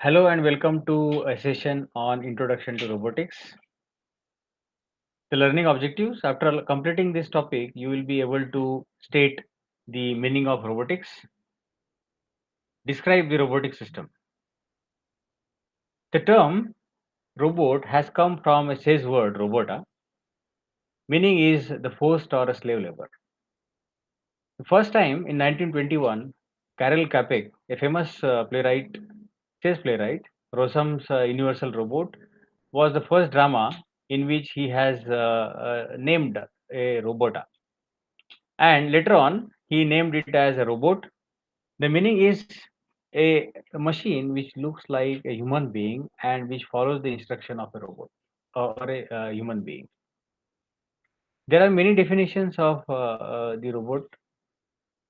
Hello and welcome to a session on Introduction to Robotics. The learning objectives. After completing this topic, you will be able to state the meaning of robotics, describe the robotic system. The term robot has come from a Czech word robota, meaning is the forced or a slave labor. The first time in 1921, Karel Capek, a famous chess playwright, Rossum's Universal Robot, was the first drama in which he has named a robota. And later on, he named it as a robot. The meaning is a machine which looks like a human being and which follows the instruction of a robot or a human being. There are many definitions of the robot,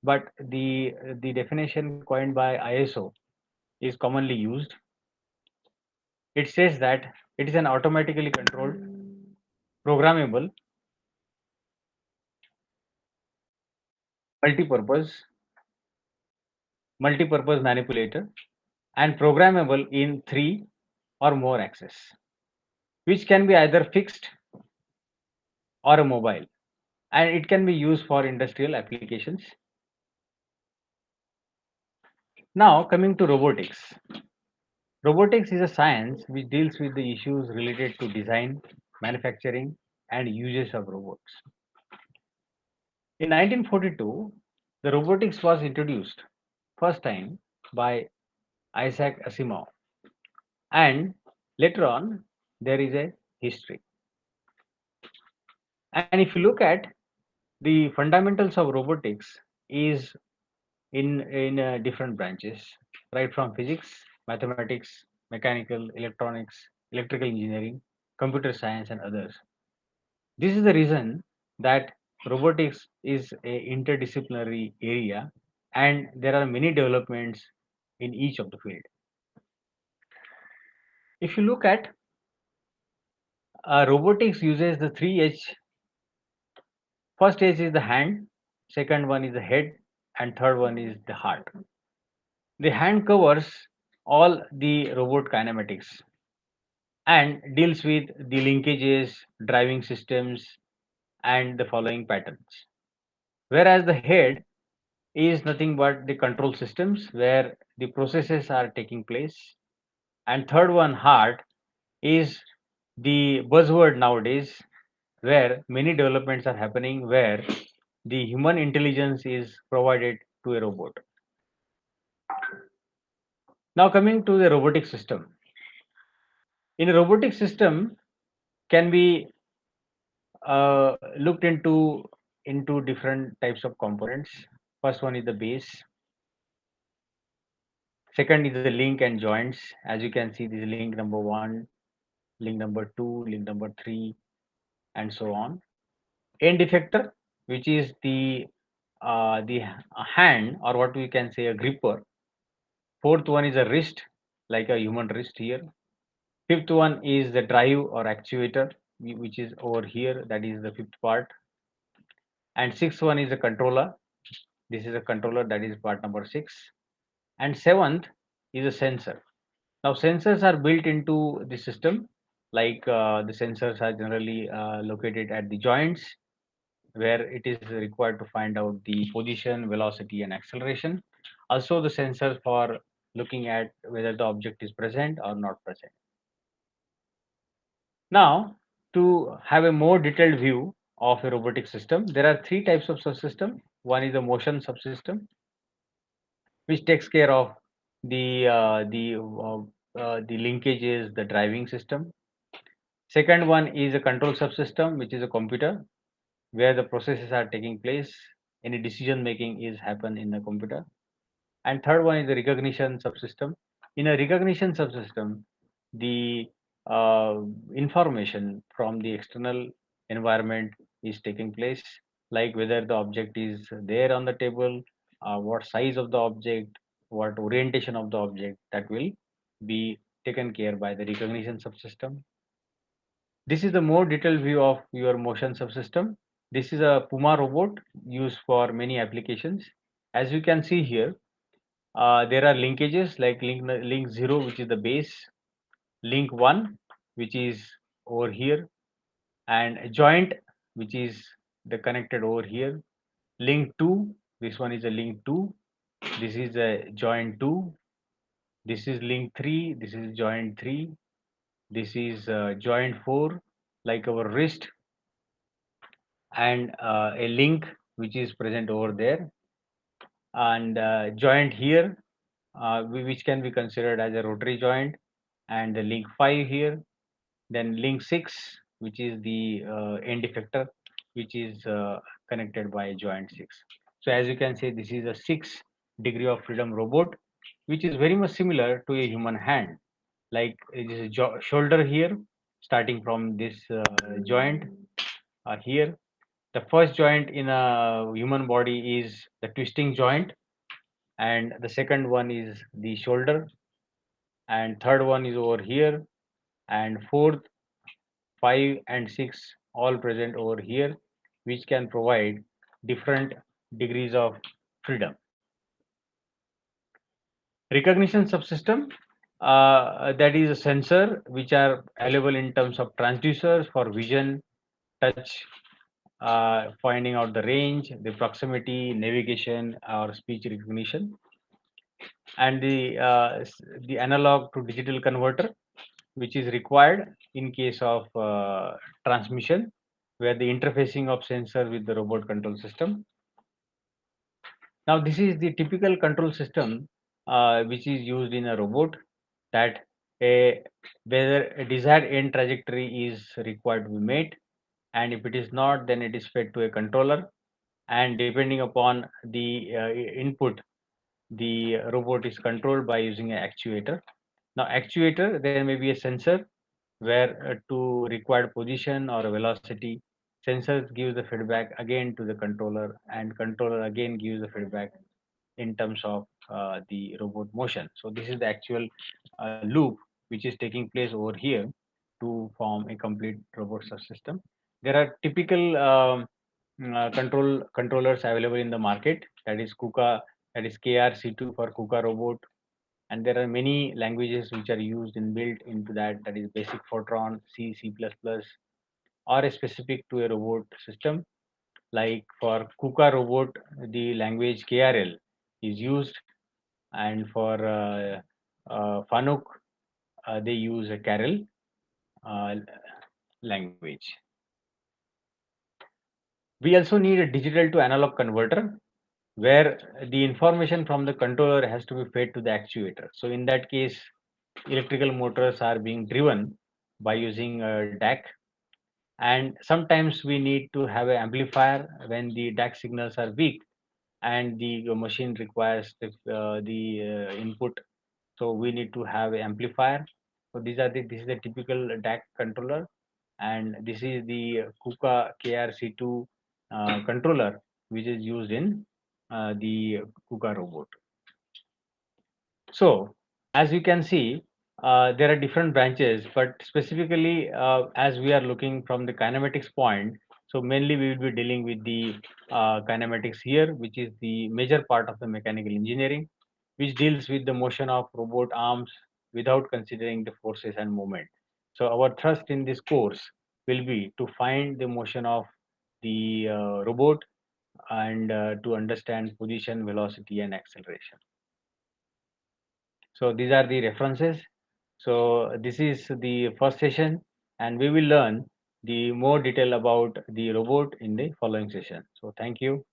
but the definition coined by ISO is commonly used. It says that it is an automatically controlled, programmable, multi-purpose, multi-purpose manipulator, and programmable in three or more axes, which can be either fixed or a mobile, and it can be used for industrial applications. Now, coming to robotics. Robotics is a science which deals with the issues related to design, manufacturing, and uses of robots. In 1942, the robotics was introduced first time by Isaac Asimov, and later on there is a history. And if you look at the fundamentals of robotics is in different branches, right from physics, mathematics, mechanical, electronics, electrical engineering, computer science, and others. This is the reason that robotics is a interdisciplinary area, and there are many developments in each of the field. If you look at robotics uses the three H. First H is the hand, second one is the head, and third one is the heart. The hand covers all the robot kinematics and deals with the linkages, driving systems, and the following patterns. Whereas the head is nothing but the control systems where the processes are taking place. And third one, heart, is the buzzword nowadays where many developments are happening where the human intelligence is provided to a robot. Now coming to the robotic system. In a robotic system can be looked into different types of components. First one is the base. Second is the link and joints. As you can see, this is link number one, link number two, link number three, and so on. End effector, which is the hand or what we can say a gripper. Fourth one is a wrist, like a human wrist here. Fifth one is the drive or actuator, which is over here. That is the fifth part. And sixth one is a controller. This is a controller, that is part number six. And seventh is a sensor. Now sensors are built into the system, like the sensors are generally located at the joints where it is required to find out the position, velocity, and acceleration. Also the sensors for looking at whether the object is present or not present. Now, to have a more detailed view of a robotic system, there are three types of subsystem. One is a motion subsystem, which takes care of the linkages, the driving system. Second one is a control subsystem, which is a computer where the processes are taking place. Any decision making is happen in the computer. And third one is the recognition subsystem. In a recognition subsystem, the information from the external environment is taking place, like whether the object is there on the table, what size of the object, what orientation of the object, that will be taken care by the recognition subsystem. This is the more detailed view of your motion subsystem. This is a Puma robot used for many applications. As you can see here, There are linkages like link 0, which is the base, link 1, which is over here, and a joint, which is the connected over here. Link 2, this one is a link 2, this is a joint 2, this is link 3, this is joint 3, this is joint 4, like our wrist, and a link which is present over there, and joint here, which can be considered as a rotary joint, and the link 5 here, then link 6, which is the end effector, which is connected by joint 6. So as you can see, this is a 6 degree of freedom robot, which is very much similar to a human hand. Like it is a shoulder here, starting from this joint here. The first joint in a human body is the twisting joint, and the second one is the shoulder, and third one is over here, and fourth, 5 and 6 all present over here, which can provide different degrees of freedom. Recognition subsystem, that is a sensor which are available in terms of transducers for vision, touch, finding out the range, the proximity, navigation, or speech recognition, and the analog to digital converter, which is required in case of transmission, where the interfacing of sensor with the robot control system. Now, this is the typical control system which is used in a robot, that a whether a desired end trajectory is required to be met, and if it is not, then it is fed to a controller, and depending upon the input, the robot is controlled by using an actuator. Now, actuator, there may be a sensor where to required position or velocity, sensors gives the feedback again to the controller, and controller again gives the feedback in terms of the robot motion. So this is the actual loop which is taking place over here to form a complete robot subsystem. There are typical controllers available in the market, that is KUKA, that is KRC2 for KUKA robot, and there are many languages which are used and built into that, that is basic Fortran, C, C++, or a specific to a robot system. Like for KUKA robot, the language KRL is used, and for Fanuc, they use a Carol uh, language. We also need a digital to analog converter, where the information from the controller has to be fed to the actuator. So in that case, electrical motors are being driven by using a DAC, and sometimes we need to have an amplifier when the DAC signals are weak and the machine requires the input, so we need to have an amplifier. So this is the typical DAC controller, and this is the KUKA KRC2 controller, which is used in the KUKA robot. So, as you can see, there are different branches, but specifically, as we are looking from the kinematics point, so mainly we will be dealing with the kinematics here, which is the major part of the mechanical engineering, which deals with the motion of robot arms without considering the forces and movement. So, our thrust in this course will be to find the motion of the robot, and to understand position, velocity, and acceleration. So these are the references. So this is the first session, and we will learn the more detail about the robot in the following session. So thank you.